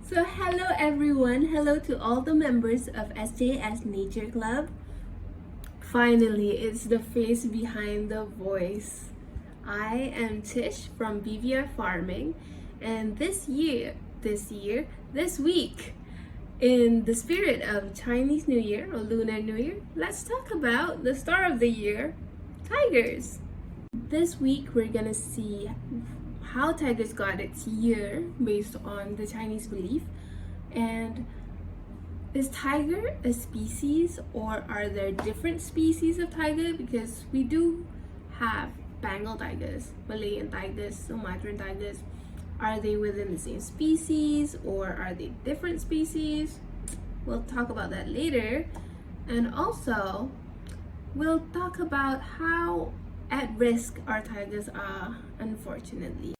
So hello everyone, hello to all the members of SJS Nature Club. Finally, it's the face behind the voice. I am Tish from BVR Farming, and this week, in the spirit of Chinese New Year or Lunar New Year, let's talk about the star of the year, tigers. This week we're gonna see how tigers got its year based on the Chinese belief, and is tiger a species or are there different species of tiger? Because we do have Bengal tigers, Malayan tigers, Sumatran tigers. Are they within the same species or are they different species? We'll talk about that later. And also we'll talk about how at risk our tigers are, unfortunately.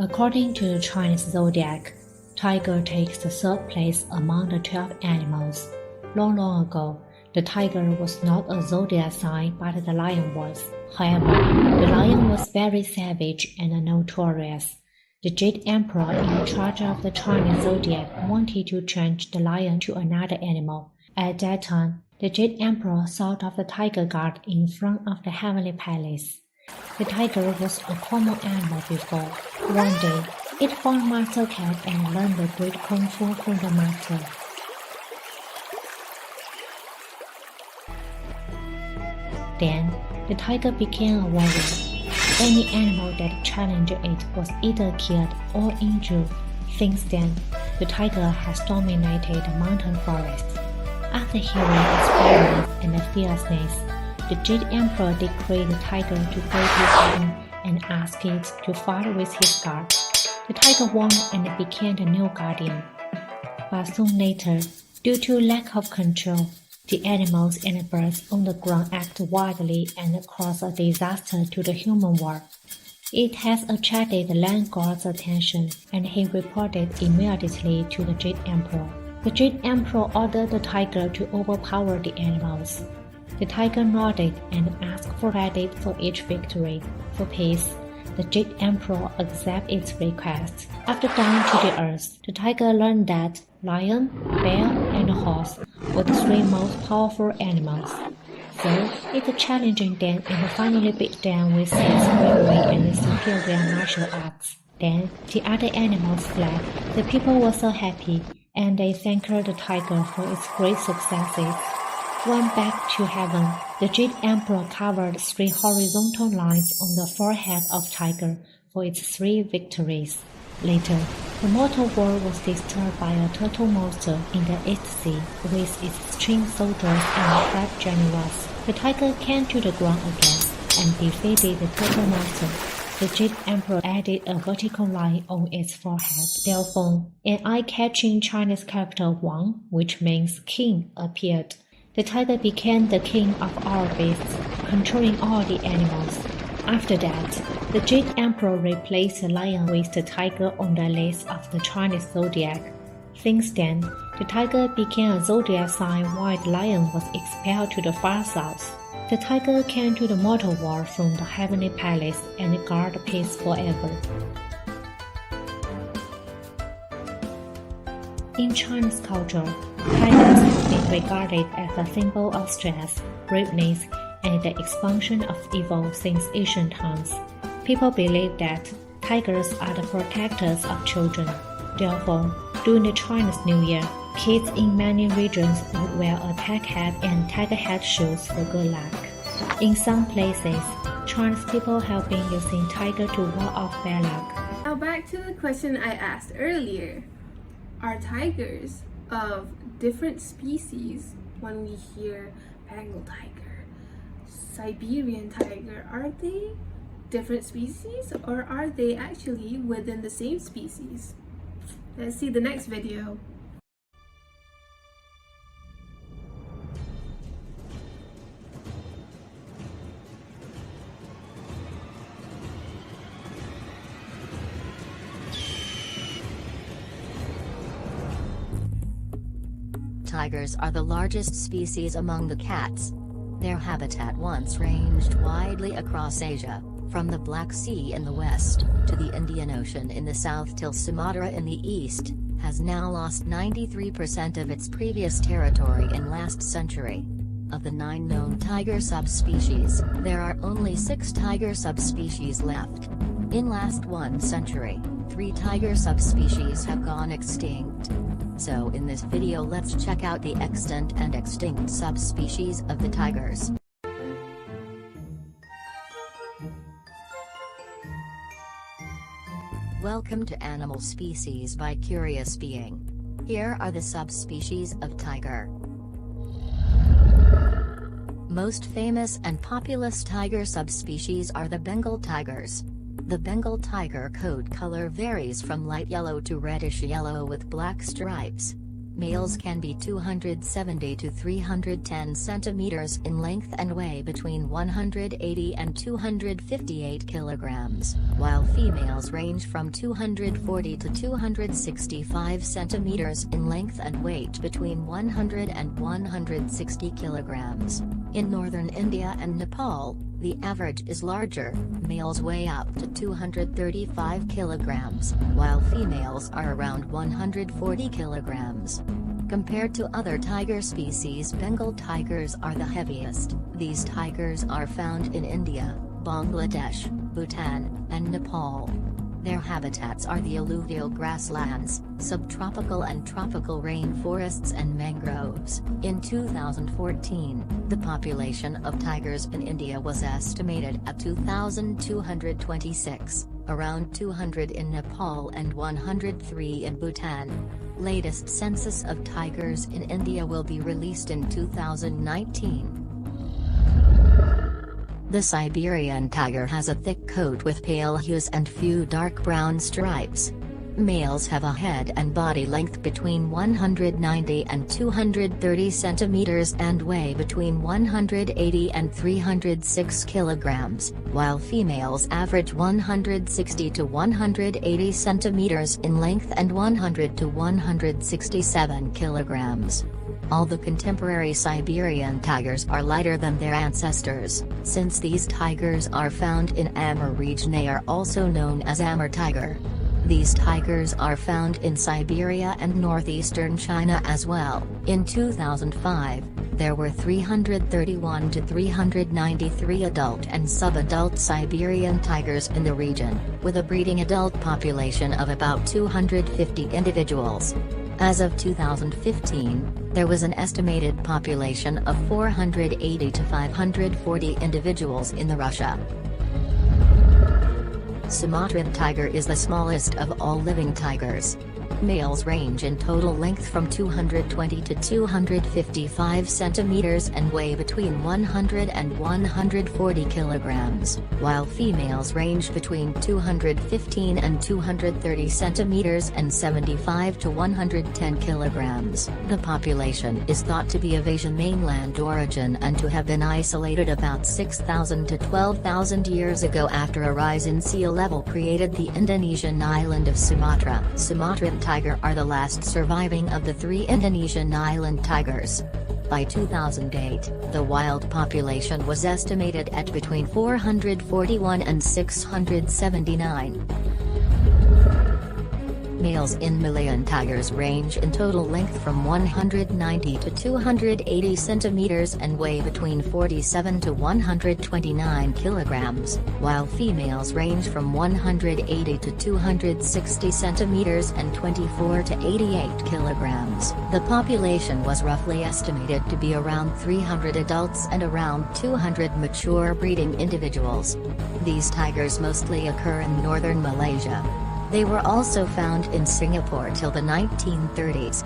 According to the Chinese zodiac, tiger takes the third place among the 12 animals. Long ago, the tiger was not a zodiac sign, but the lion was. However, the lion was very savage and notorious. The Jade Emperor in charge of the Chinese zodiac wanted to change the lion to another animal. At that time, the Jade Emperor thought of the tiger guard in front of the heavenly palace. The tiger was a common animal before. One day, it found Master Cat and learned the great kung fu from the master. Then, the tiger became a warrior. Any animal that challenged it was either killed or injured. Since then, the tiger has dominated the mountain forests. After hearing its violence and fierceness, the Jade Emperor decreed the tiger to go to heaven and asked it to fight with his guard. The tiger won and became the new guardian. But soon later, due to lack of control, the animals and birds on the ground act wildly and cause a disaster to the human world. It has attracted the land god's attention, and he reported immediately to the Jade Emperor. The Jade Emperor ordered the tiger to overpower the animals. The tiger nodded and asked for credit for each victory. For peace, the Jade Emperor accepted its request. After dying to the earth, the tiger learned that lion, bear, and horse were the three most powerful animals. So it challenged them and finally beat them with its bravery and superior martial arts. Then the other animals fled. The people were so happy, and they thanked the tiger for its great successes. When back to heaven, the Jade Emperor covered 3 horizontal lines on the forehead of tiger for its 3 victories. Later, the mortal world was disturbed by a turtle monster in the East Sea with its string soldiers and crab generals. The tiger came to the ground again and defeated the turtle monster. The Jade Emperor added a vertical line on its forehead. Therefore, an eye-catching Chinese character Wang, which means king, appeared. The tiger became the king of all beasts, controlling all the animals. After that, the Jade Emperor replaced the lion with the tiger on the list of the Chinese zodiac. Since then, the tiger became a zodiac sign while the lion was expelled to the far south. The tiger came to the mortal world from the heavenly palace and guarded peace forever. In Chinese culture, tigers have been regarded as a symbol of strength, braveness, and the expansion of evil since ancient times. People believe that tigers are the protectors of children. Therefore, during the Chinese New Year, kids in many regions would wear a tag hat and tiger head shoes for good luck. In some places, Chinese people have been using tiger to ward off bad luck. Now back to the question I asked earlier. Are tigers of different species? When we hear Bengal tiger, Siberian tiger, are they different species or are they actually within the same species? Let's see the next video. Tigers are the largest species among the cats. Their habitat once ranged widely across Asia, From the Black Sea in the west, to the Indian Ocean in the south till Sumatra in the east, has now lost 93% of its previous territory in last century. Of the 9 known tiger subspecies, there are only 6 tiger subspecies left. In last 1 century, 3 tiger subspecies have gone extinct. So in this video let's check out the extant and extinct subspecies of the tigers. Welcome to Animal Species by Curious Being. Here are the subspecies of tiger. Most famous and populous tiger subspecies are the Bengal tigers. The Bengal tiger coat color varies from light yellow to reddish yellow with black stripes. Males can be 270 to 310 centimeters in length and weigh between 180 and 258 kilograms, while females range from 240 to 265 centimeters in length and weight between 100 and 160 kilograms. In northern India and Nepal, the average is larger. Males weigh up to 235 kilograms, while females are around 140 kilograms. Compared to other tiger species, Bengal tigers are the heaviest. These tigers are found in India, Bangladesh, Bhutan, and Nepal. Their habitats are the alluvial grasslands, subtropical and tropical rainforests and mangroves. In 2014, the population of tigers in India was estimated at 2,226, around 200 in Nepal and 103 in Bhutan. Latest census of tigers in India will be released in 2019. The Siberian tiger has a thick coat with pale hues and few dark brown stripes. Males have a head and body length between 190 and 230 centimeters and weigh between 180 and 306 kilograms, while females average 160 to 180 centimeters in length and 100 to 167 kilograms. All the contemporary Siberian tigers are lighter than their ancestors. Since these tigers are found in Amur region, they are also known as Amur tiger. These tigers are found in Siberia and northeastern China as well. In 2005, there were 331 to 393 adult and subadult Siberian tigers in the region, with a breeding adult population of about 250 individuals. As of 2015, there was an estimated population of 480 to 540 individuals in Russia. Sumatran tiger is the smallest of all living tigers. Males range in total length from 220 to 255 centimeters and weigh between 100 and 140 kilograms, while females range between 215 and 230 centimeters and 75 to 110 kilograms. The population is thought to be of Asian mainland origin and to have been isolated about 6,000 to 12,000 years ago after a rise in sea level created the Indonesian island of Sumatra. Sumatran tiger are the last surviving of the 3 Indonesian island tigers. By 2008, the wild population was estimated at between 441 and 679. Males in Malayan tigers range in total length from 190 to 280 centimeters and weigh between 47 to 129 kilograms, while females range from 180 to 260 centimeters and 24 to 88 kilograms. The population was roughly estimated to be around 300 adults and around 200 mature breeding individuals. These tigers mostly occur in northern Malaysia. They were also found in Singapore till the 1930s.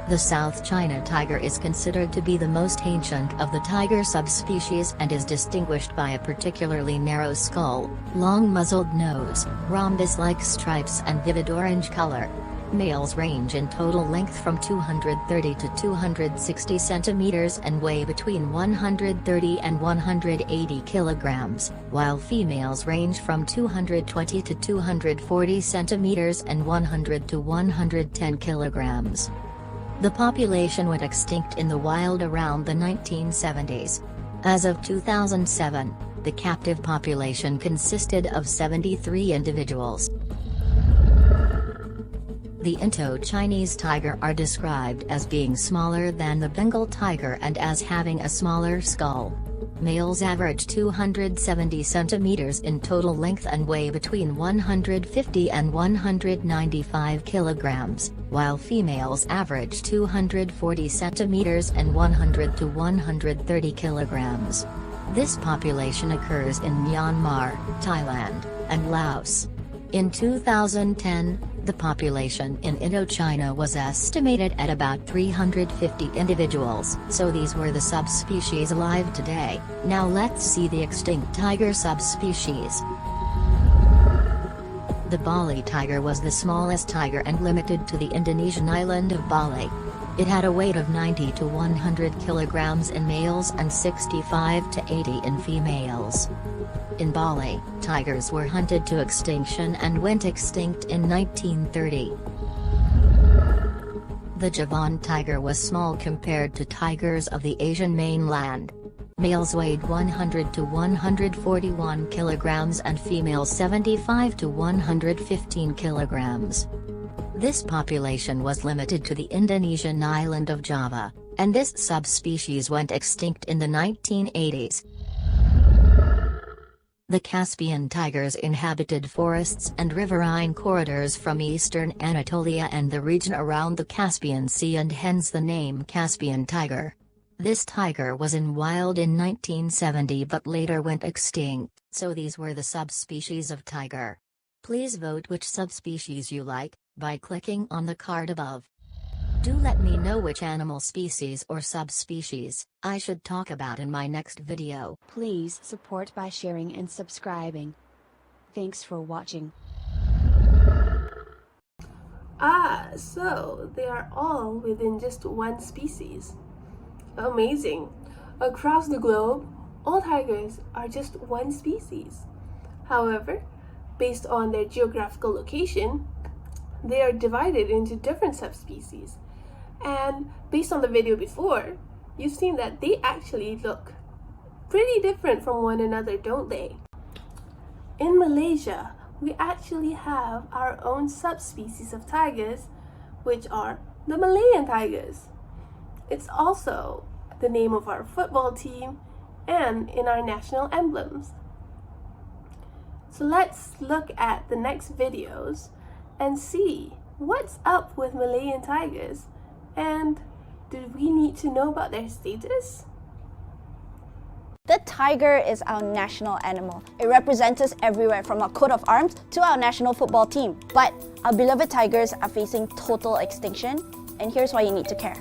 The South China tiger is considered to be the most ancient of the tiger subspecies and is distinguished by a particularly narrow skull, long-muzzled nose, rhombus-like stripes and vivid orange color. Males range in total length from 230 to 260 centimeters and weigh between 130 and 180 kilograms, while females range from 220 to 240 centimeters and 100 to 110 kilograms. The population went extinct in the wild around the 1970s. As of 2007, The captive population consisted of 73 individuals. The Indo-Chinese tiger are described as being smaller than the Bengal tiger and as having a smaller skull. Males average 270 centimeters in total length and weigh between 150 and 195 kilograms, while females average 240 centimeters and 100 to 130 kilograms. This population occurs in Myanmar, Thailand, and Laos. In 2010, the population in Indochina was estimated at about 350 individuals. So these were the subspecies alive today. Now let's see the extinct tiger subspecies. The Bali tiger was the smallest tiger and limited to the Indonesian island of Bali. It had a weight of 90 to 100 kilograms in males and 65 to 80 in females. In Bali, tigers were hunted to extinction and went extinct in 1930. The Javan tiger was small compared to tigers of the Asian mainland. Males weighed 100 to 141 kilograms and females 75 to 115 kilograms. This population was limited to the Indonesian island of Java, and this subspecies went extinct in the 1980s. The Caspian tigers inhabited forests and riverine corridors from eastern Anatolia and the region around the Caspian Sea, and hence the name Caspian tiger. This tiger was in wild in 1970 but later went extinct, so these were the subspecies of tiger. Please vote which subspecies you like by clicking on the card above. Do let me know which animal species or subspecies I should talk about in my next video. Please support by sharing and subscribing. Thanks for watching. So they are all within just one species. Amazing. Across the globe, all tigers are just one species. However, based on their geographical location, they are divided into different subspecies. And based on the video before, you've seen that they actually look pretty different from one another, don't they? In Malaysia, we actually have our own subspecies of tigers, which are the Malayan tigers. It's also the name of our football team and in our national emblems. So let's look at the next videos and see what's up with Malayan tigers, and do we need to know about their status? The tiger is our national animal. It represents us everywhere from our coat of arms to our national football team. But our beloved tigers are facing total extinction, and here's why you need to care.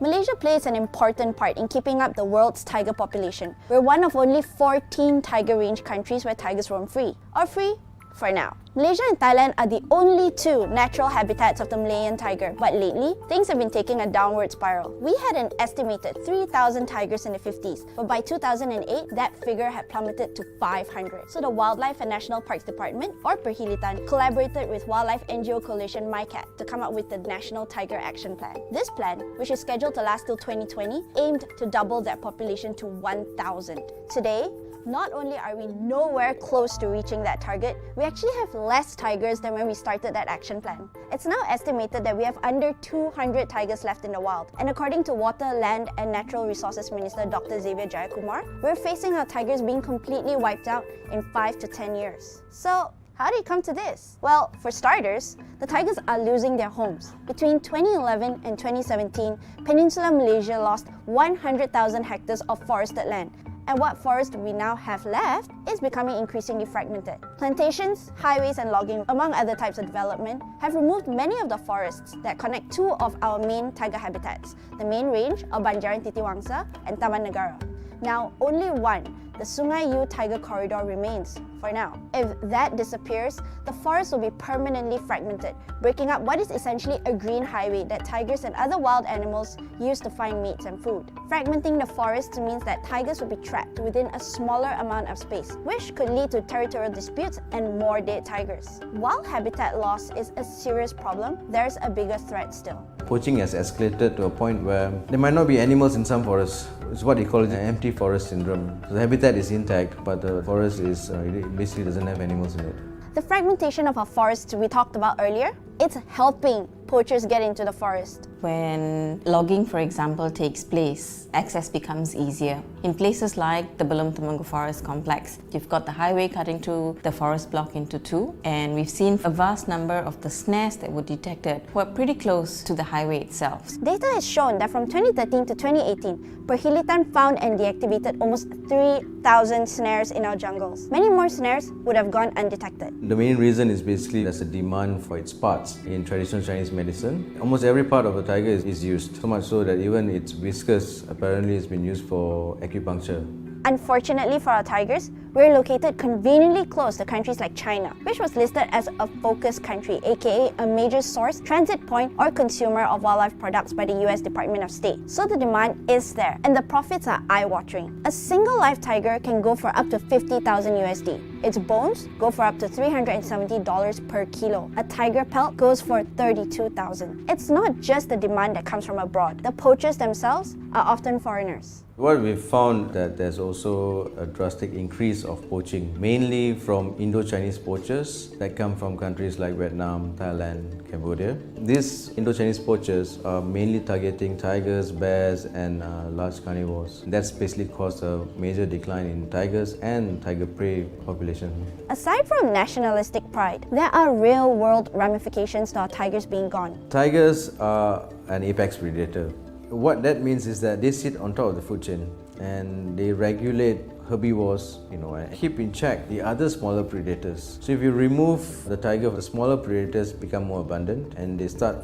Malaysia plays an important part in keeping up the world's tiger population. We're one of only 14 tiger range countries where tigers roam free, or free for now. Malaysia and Thailand are the only two natural habitats of the Malayan tiger, but lately, things have been taking a downward spiral. We had an estimated 3,000 tigers in the 50s, but by 2008, that figure had plummeted to 500. So the Wildlife and National Parks Department, or Perhilitan, collaborated with wildlife NGO coalition MyCat to come up with the National Tiger Action Plan. This plan, which is scheduled to last till 2020, aimed to double that population to 1,000. Today, not only are we nowhere close to reaching that target, we actually have less tigers than when we started that action plan. It's now estimated that we have under 200 tigers left in the wild. And according to Water, Land and Natural Resources Minister Dr. Xavier Jayakumar, we're facing our tigers being completely wiped out in 5 to 10 years. So, how did it come to this? Well, for starters, the tigers are losing their homes. Between 2011 and 2017, Peninsular Malaysia lost 100,000 hectares of forested land. And what forest we now have left is becoming increasingly fragmented. Plantations, highways and logging, among other types of development, have removed many of the forests that connect two of our main tiger habitats, the main range of Banjaran Titiwangsa and Taman Negara. Now, only one, the Sungai Yu Tiger Corridor, remains for now. If that disappears, the forest will be permanently fragmented, breaking up what is essentially a green highway that tigers and other wild animals use to find mates and food. Fragmenting the forest means that tigers will be trapped within a smaller amount of space, which could lead to territorial disputes and more dead tigers. While habitat loss is a serious problem, there's a bigger threat still. Poaching has escalated to a point where there might not be animals in some forests. It's what they call an empty forest syndrome. So the habitat is intact, but the forest is it basically doesn't have animals in it. The fragmentation of our forests we talked about earlier, it's helping poachers get into the forest. When logging, for example, takes place, access becomes easier. In places like the Belum-Temenggong Forest Complex, you've got the highway cutting through the forest block into two, and we've seen a vast number of the snares that were detected were pretty close to the highway itself. Data has shown that from 2013 to 2018, Perhilitan found and deactivated almost 3,000 snares in our jungles. Many more snares would have gone undetected. The main reason is basically there's a demand for its parts in traditional Chinese medicine. Almost every part of a tiger is used, so much so that even its whiskers apparently has been used for acupuncture. Unfortunately for our tigers, we're located conveniently close to countries like China, which was listed as a focus country, aka a major source, transit point, or consumer of wildlife products by the US Department of State. So the demand is there, and the profits are eye-watering. A single live tiger can go for up to 50,000 USD. Its bones go for up to $370 per kilo. A tiger pelt goes for 32,000. It's not just the demand that comes from abroad. The poachers themselves are often foreigners. What we've found that there's also a drastic increase of poaching, mainly from Indo-Chinese poachers that come from countries like Vietnam, Thailand, Cambodia. These Indo-Chinese poachers are mainly targeting tigers, bears, and large carnivores. That's basically caused a major decline in tigers and tiger prey population. Aside from nationalistic pride, there are real-world ramifications to our tigers being gone. Tigers are an apex predator. What that means is that they sit on top of the food chain and they regulate herbivores, and keep in check the other smaller predators. So if you remove the tiger, the smaller predators become more abundant and they start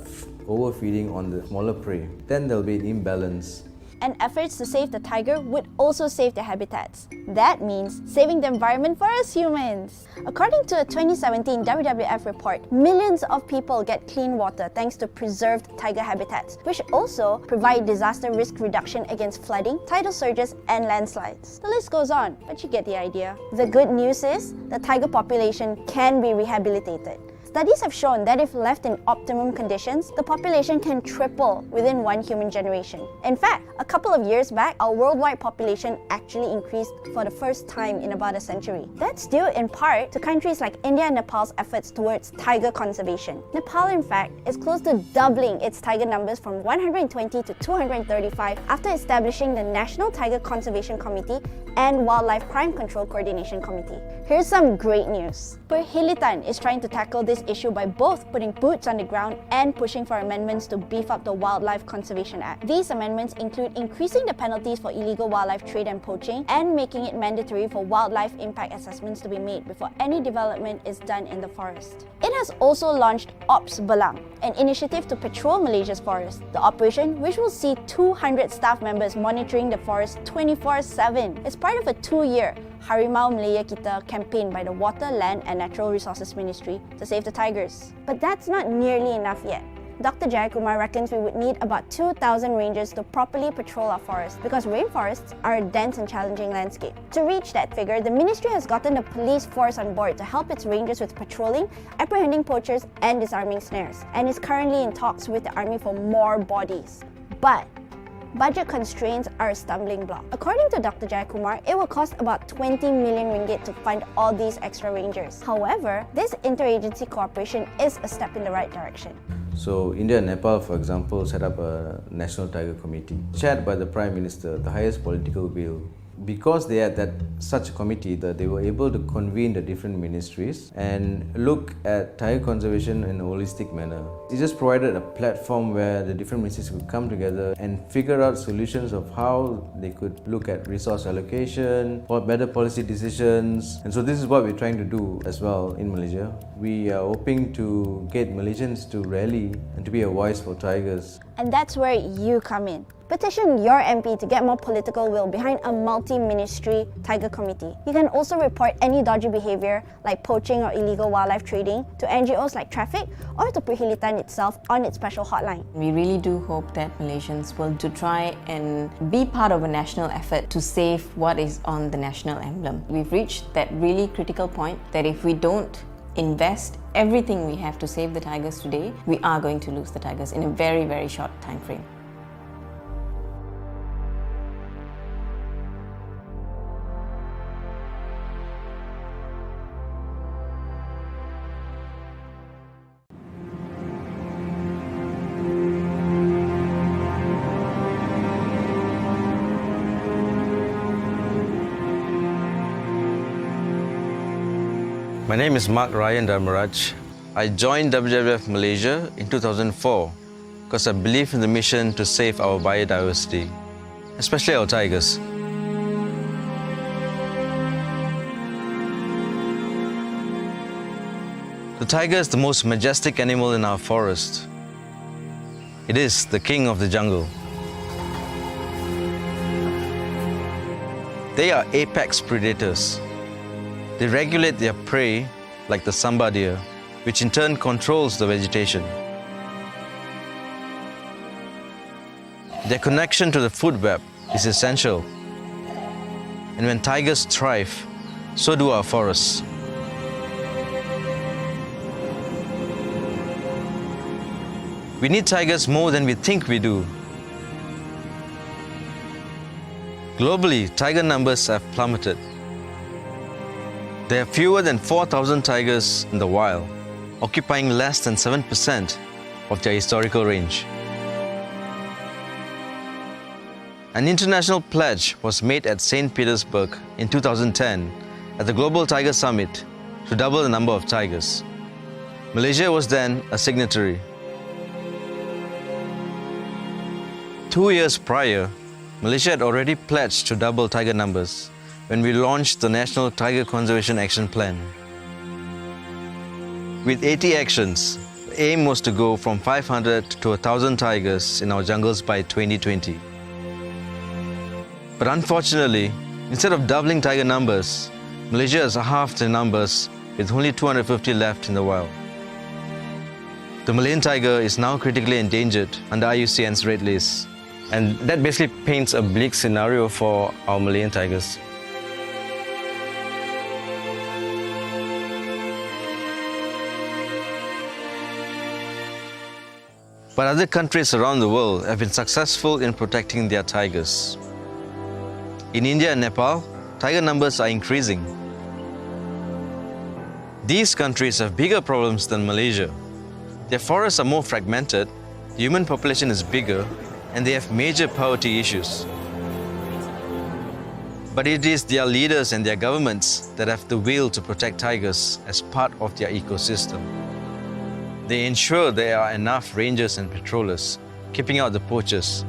overfeeding on the smaller prey. Then there'll be an imbalance. And efforts to save the tiger would also save their habitats. That means saving the environment for us humans. According to a 2017 WWF report, millions of people get clean water thanks to preserved tiger habitats, which also provide disaster risk reduction against flooding, tidal surges, and landslides. The list goes on, but you get the idea. The good news is, the tiger population can be rehabilitated. Studies have shown that if left in optimum conditions, the population can triple within one human generation. In fact, a couple of years back, our worldwide population actually increased for the first time in about a century. That's due in part to countries like India and Nepal's efforts towards tiger conservation. Nepal, in fact, is close to doubling its tiger numbers from 120 to 235 after establishing the National Tiger Conservation Committee and Wildlife Crime Control Coordination Committee. Here's some great news. Perhilitan is trying to tackle this issue by both putting boots on the ground and pushing for amendments to beef up the Wildlife Conservation Act. These amendments include increasing the penalties for illegal wildlife trade and poaching and making it mandatory for wildlife impact assessments to be made before any development is done in the forest. It has also launched Ops Belang, an initiative to patrol Malaysia's forest. The operation, which will see 200 staff members monitoring the forest 24/7, is part of a 2-year Harimau Malaya Kita campaign by the Water, Land and Natural Resources Ministry to save the tigers. But that's not nearly enough yet. Dr. Jayakumar reckons we would need about 2,000 rangers to properly patrol our forests because rainforests are a dense and challenging landscape. To reach that figure, the ministry has gotten the police force on board to help its rangers with patrolling, apprehending poachers and disarming snares, and is currently in talks with the army for more bodies. But budget constraints are a stumbling block. According to Dr. Jayakumar, it will cost about 20 million ringgit to fund all these extra rangers. However, this interagency cooperation is a step in the right direction. So India and Nepal, for example, set up a National Tiger Committee, chaired by the Prime Minister, the highest political will. Because they had such a committee, that they were able to convene the different ministries and look at tiger conservation in a holistic manner. It just provided a platform where the different ministries could come together and figure out solutions of how they could look at resource allocation, or better policy decisions. And so this is what we're trying to do as well in Malaysia. We are hoping to get Malaysians to rally and to be a voice for tigers. And that's where you come in. Petition your MP to get more political will behind a multi-ministry tiger committee. You can also report any dodgy behavior like poaching or illegal wildlife trading to NGOs like Traffic or to Perhilitan itself on its special hotline. We really do hope that Malaysians will try and be part of a national effort to save what is on the national emblem. We've reached that really critical point that if we don't invest everything we have to save the tigers today, we are going to lose the tigers in a very, very short time frame. My name is Mark Ryan Dharmaraj. I joined WWF Malaysia in 2004 because I believe in the mission to save our biodiversity, especially our tigers. The tiger is the most majestic animal in our forest. It is the king of the jungle. They are apex predators. They regulate their prey like the samba deer, which in turn controls the vegetation. Their connection to the food web is essential. And when tigers thrive, so do our forests. We need tigers more than we think we do. Globally, tiger numbers have plummeted. There are fewer than 4,000 tigers in the wild, occupying less than 7% of their historical range. An international pledge was made at St. Petersburg in 2010 at the Global Tiger Summit to double the number of tigers. Malaysia was then a signatory. 2 years prior, Malaysia had already pledged to double tiger numbers when we launched the National Tiger Conservation Action Plan. With 80 actions, the aim was to go from 500 to 1,000 tigers in our jungles by 2020. But unfortunately, instead of doubling tiger numbers, Malaysia has halved the numbers with only 250 left in the wild. The Malayan tiger is now critically endangered under IUCN's Red List. And that basically paints a bleak scenario for our Malayan tigers. But other countries around the world have been successful in protecting their tigers. In India and Nepal, tiger numbers are increasing. These countries have bigger problems than Malaysia. Their forests are more fragmented, the human population is bigger, and they have major poverty issues. But it is their leaders and their governments that have the will to protect tigers as part of their ecosystem. They ensure there are enough rangers and patrollers, keeping out the poachers.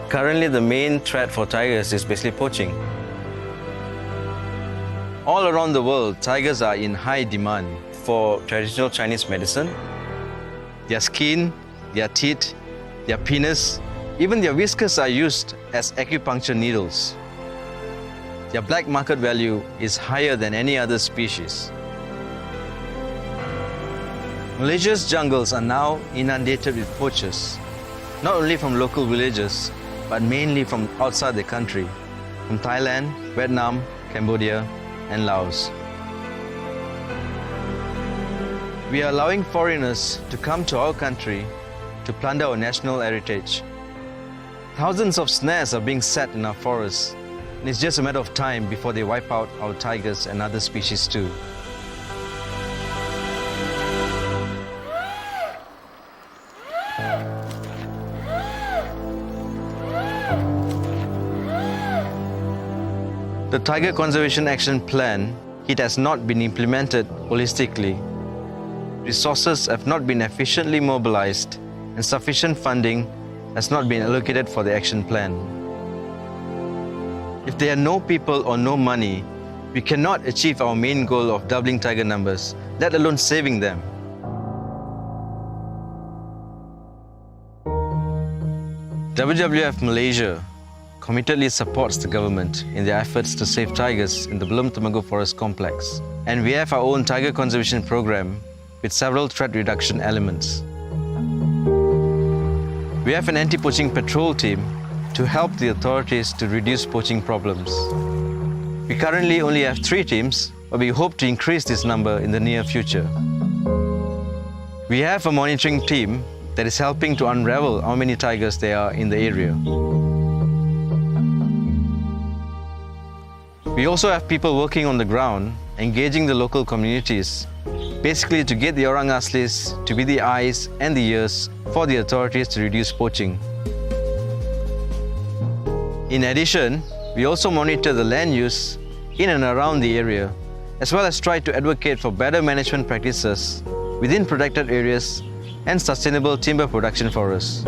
Currently, the main threat for tigers is basically poaching. All around the world, tigers are in high demand for traditional Chinese medicine. Their skin, their teeth, their penis, even their whiskers are used as acupuncture needles. Their black market value is higher than any other species. Malaysia's jungles are now inundated with poachers, not only from local villages, but mainly from outside the country, from Thailand, Vietnam, Cambodia, and Laos. We are allowing foreigners to come to our country to plunder our national heritage. Thousands of snares are being set in our forests, and it's just a matter of time before they wipe out our tigers and other species too. The Tiger Conservation Action Plan, it has not been implemented holistically. Resources have not been efficiently mobilized, and sufficient funding has not been allocated for the action plan. If there are no people or no money, we cannot achieve our main goal of doubling tiger numbers, let alone saving them. WWF Malaysia committedly supports the government in their efforts to save tigers in the Belum Temenggong Forest Complex. And we have our own tiger conservation program with several threat reduction elements. We have an anti-poaching patrol team to help the authorities to reduce poaching problems. We currently only have 3 teams but we hope to increase this number in the near future. We have a monitoring team that is helping to unravel how many tigers there are in the area. We also have people working on the ground, engaging the local communities, basically to get the orang aslis to be the eyes and the ears for the authorities to reduce poaching. In addition, we also monitor the land use in and around the area, as well as try to advocate for better management practices within protected areas and sustainable timber production forests.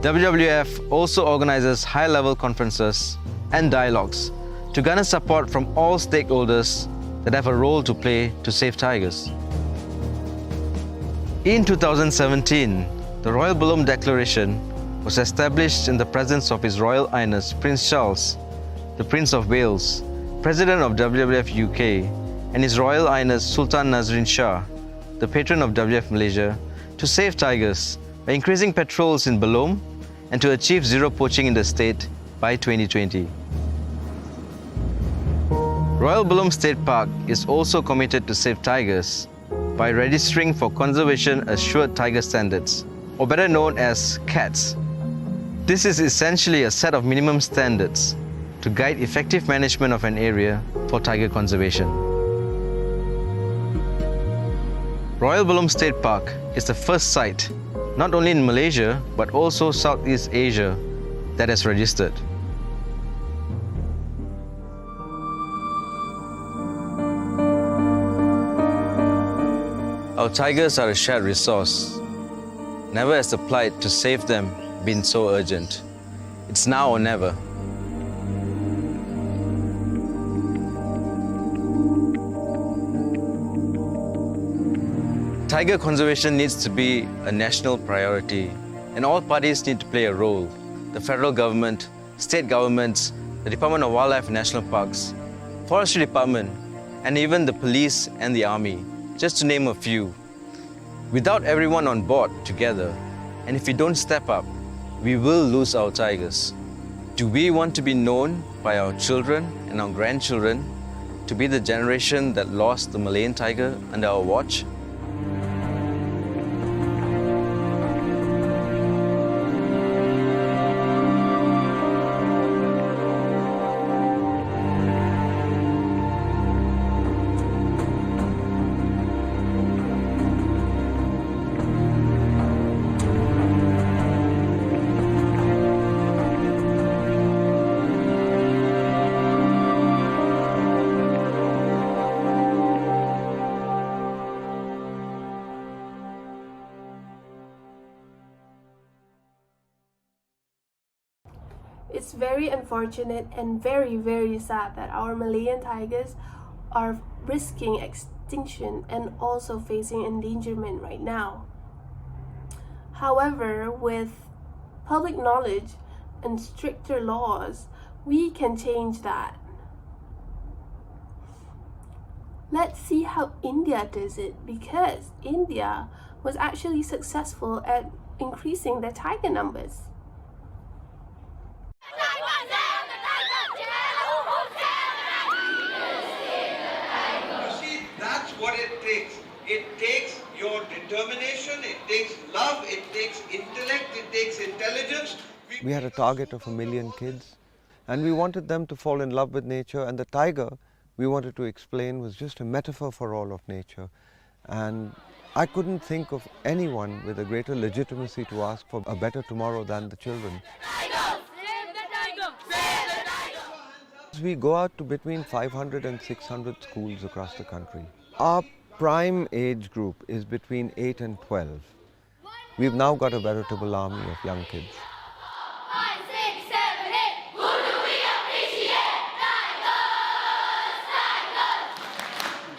WWF also organizes high-level conferences and dialogues to garner support from all stakeholders that have a role to play to save tigers. In 2017, the Royal Bloom Declaration was established in the presence of His Royal Highness Prince Charles, the Prince of Wales, President of WWF UK, and His Royal Highness Sultan Nazrin Shah, the patron of WWF Malaysia, to save tigers by increasing patrols in Belum and to achieve zero poaching in the state by 2020. Royal Belum State Park is also committed to save tigers by registering for Conservation Assured Tiger Standards, or better known as CATS. This is essentially a set of minimum standards to guide effective management of an area for tiger conservation. Royal Belum State Park is the first site, not only in Malaysia, but also Southeast Asia, that has registered. Our tigers are a shared resource. Never has the plight to save them been so urgent. It's now or never. Tiger conservation needs to be a national priority, and all parties need to play a role. The federal government, state governments, the Department of Wildlife and National Parks, Forestry Department, and even the police and the army, just to name a few. Without everyone on board together, and if we don't step up, we will lose our tigers. Do we want to be known by our children and our grandchildren to be the generation that lost the Malayan tiger under our watch? It's very unfortunate and very, very sad that our Malayan tigers are risking extinction and also facing endangerment right now. However, with public knowledge and stricter laws, we can change that. Let's see how India does it, because India was actually successful at increasing their tiger numbers. What it takes. It takes your determination, it takes love, it takes intellect, it takes intelligence. We had a target of 1 million kids, and we wanted them to fall in love with nature, and the tiger, we wanted to explain, was just a metaphor for all of nature. And I couldn't think of anyone with a greater legitimacy to ask for a better tomorrow than the children. We go out to between 500 and 600 schools across the country. Our prime age group is between 8 and 12. We've now got a veritable army of young kids. 5, 6, 7, 8. Who do we appreciate?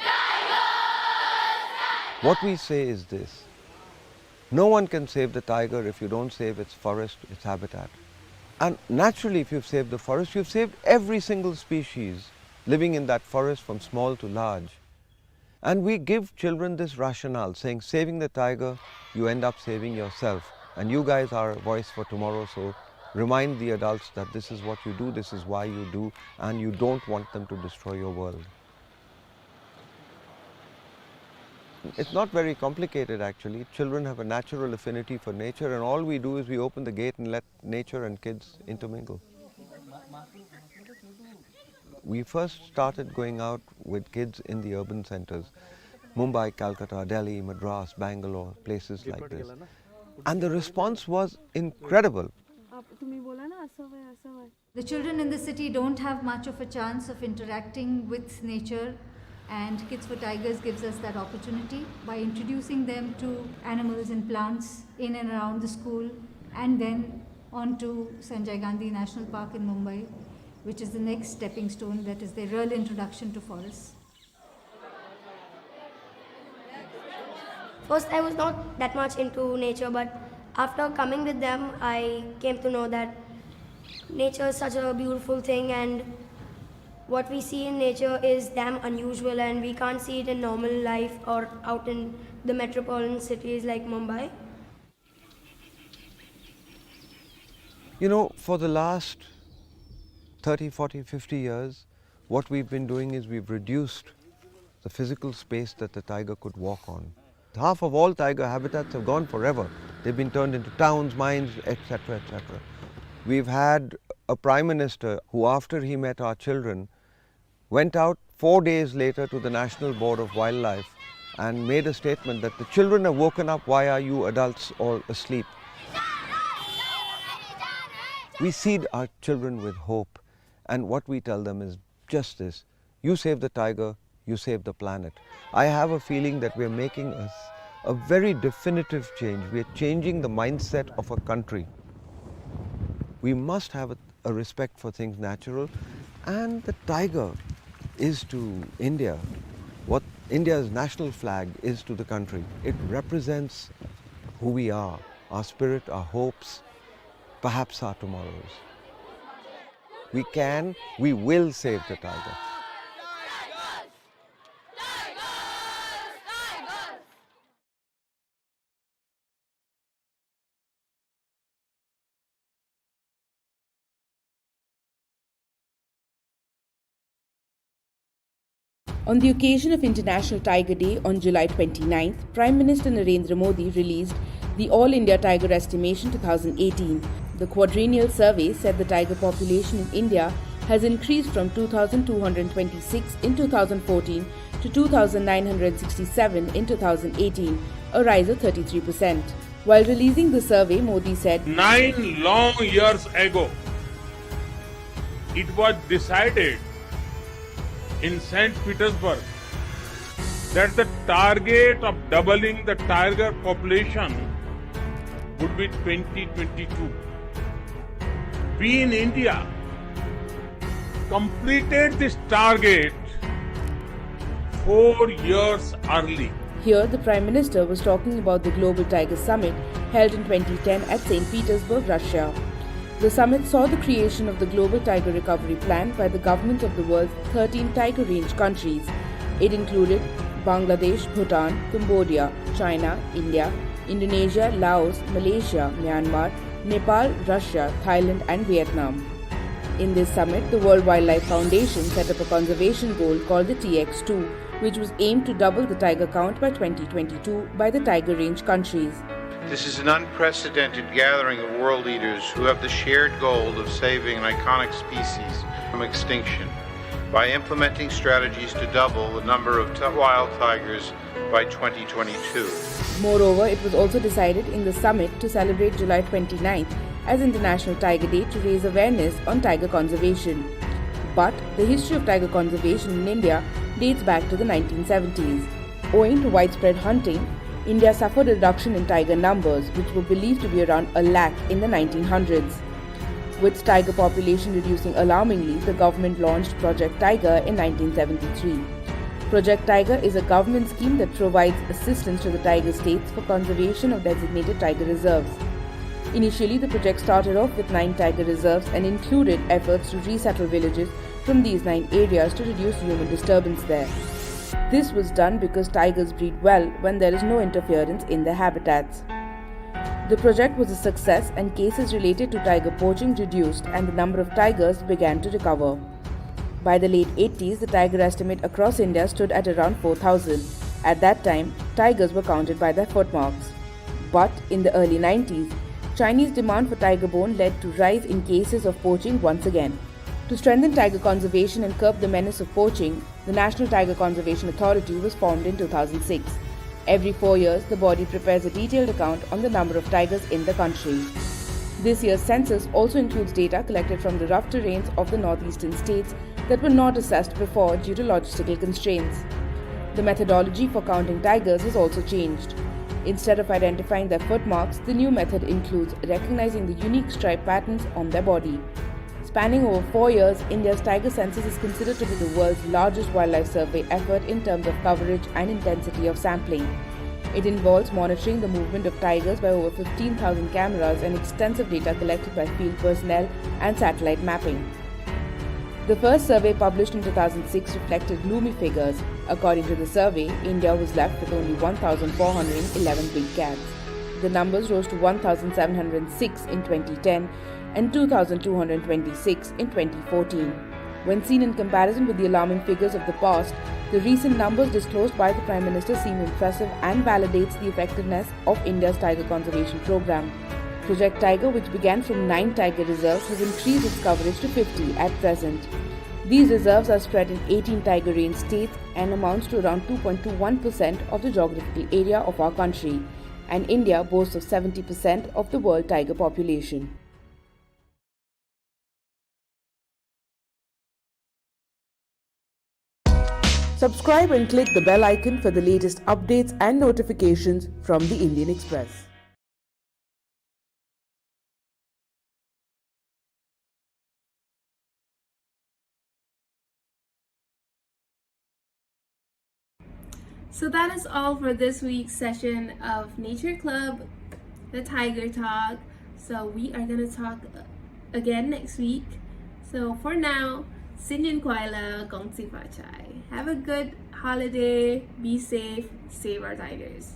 Tigers! What we say is this: no one can save the tiger if you don't save its forest, its habitat. And naturally, if you've saved the forest, you've saved every single species living in that forest from small to large. And we give children this rationale, saying saving the tiger, you end up saving yourself. And you guys are a voice for tomorrow, so remind the adults that this is what you do, this is why you do, and you don't want them to destroy your world. It's not very complicated actually. Children have a natural affinity for nature, and all we do is we open the gate and let nature and kids intermingle. We first started going out with kids in the urban centers, Mumbai, Calcutta, Delhi, Madras, Bangalore, places like this. And the response was incredible. The children in the city don't have much of a chance of interacting with nature, and Kids for Tigers gives us that opportunity by introducing them to animals and plants in and around the school, and then on to Sanjay Gandhi National Park in Mumbai, which is the next stepping stone, that is their real introduction to forests. First, I was not that much into nature, but after coming with them, I came to know that nature is such a beautiful thing, and what we see in nature is damn unusual, and we can't see it in normal life or out in the metropolitan cities like Mumbai. You know, for the last 30, 40, 50 years, what we've been doing is we've reduced the physical space that the tiger could walk on. Half of all tiger habitats have gone forever. They've been turned into towns, mines, etc., etc. We've had a prime minister who, after he met our children, went out 4 days later to the National Board of Wildlife and made a statement that the children have woken up, why are you adults all asleep? We seed our children with hope, and what we tell them is just this: you save the tiger, you save the planet. I have a feeling that we're making a very definitive change. We're changing the mindset of a country. We must have a respect for things natural, and the tiger is to India what India's national flag is to the country. It represents who we are, our spirit, our hopes, perhaps our tomorrows. We will save the tiger. On the occasion of International Tiger Day on July 29th, Prime Minister Narendra Modi released the All India Tiger Estimation 2018. The quadrennial survey said the tiger population in India has increased from 2,226 in 2014 to 2,967 in 2018, a rise of 33%. While releasing the survey, Modi said, 9 long years ago, it was decided in St. Petersburg that the target of doubling the tiger population would be 2022. We in India completed this target 4 years early. Here, the Prime Minister was talking about the Global Tiger Summit held in 2010 at St. Petersburg, Russia. The summit saw the creation of the Global Tiger Recovery Plan by the governments of the world's 13 tiger range countries. It included Bangladesh, Bhutan, Cambodia, China, India, Indonesia, Laos, Malaysia, Myanmar, Nepal, Russia, Thailand and Vietnam. In this summit, the World Wildlife Foundation set up a conservation goal called the TX2, which was aimed to double the tiger count by 2022 by the tiger range countries. This is an unprecedented gathering of world leaders who have the shared goal of saving an iconic species from extinction by implementing strategies to double the number of wild tigers by 2022. Moreover, it was also decided in the summit to celebrate July 29th as International Tiger Day to raise awareness on tiger conservation. But the history of tiger conservation in India dates back to the 1970s. Owing to widespread hunting, India suffered a reduction in tiger numbers, which were believed to be around 1 lakh in the 1900s. With tiger population reducing alarmingly, the government launched Project Tiger in 1973. Project Tiger is a government scheme that provides assistance to the tiger states for conservation of designated tiger reserves. Initially, the project started off with 9 tiger reserves and included efforts to resettle villages from these 9 areas to reduce human disturbance there. This was done because tigers breed well when there is no interference in their habitats. The project was a success and cases related to tiger poaching reduced and the number of tigers began to recover. By the late 80s, the tiger estimate across India stood at around 4,000. At that time, tigers were counted by their footmarks. But in the early 90s, Chinese demand for tiger bone led to rise in cases of poaching once again. To strengthen tiger conservation and curb the menace of poaching, the National Tiger Conservation Authority was formed in 2006. Every 4 years, the body prepares a detailed account on the number of tigers in the country. This year's census also includes data collected from the rough terrains of the northeastern states that were not assessed before due to logistical constraints. The methodology for counting tigers has also changed. Instead of identifying their footmarks, the new method includes recognizing the unique stripe patterns on their body. Spanning over 4 years, India's tiger census is considered to be the world's largest wildlife survey effort in terms of coverage and intensity of sampling. It involves monitoring the movement of tigers by over 15,000 cameras and extensive data collected by field personnel and satellite mapping. The first survey published in 2006 reflected gloomy figures. According to the survey, India was left with only 1,411 big cats. The numbers rose to 1,706 in 2010 and 2,226 in 2014. When seen in comparison with the alarming figures of the past, the recent numbers disclosed by the Prime Minister seem impressive and validates the effectiveness of India's tiger conservation program. Project Tiger, which began from 9 tiger reserves, has increased its coverage to 50 at present. These reserves are spread in 18 tiger range states and amounts to around 2.21% of the geographical area of our country, and India boasts of 70% of the world tiger population. Subscribe and click the bell icon for the latest updates and notifications from the Indian Express. So that is all for this week's session of Nature Club, the Tiger Talk. So we are going to talk again next week. So for now, Xin Yin Kuai Le, Gong Xi Fa Chai. Have a good holiday, be safe, save our tigers.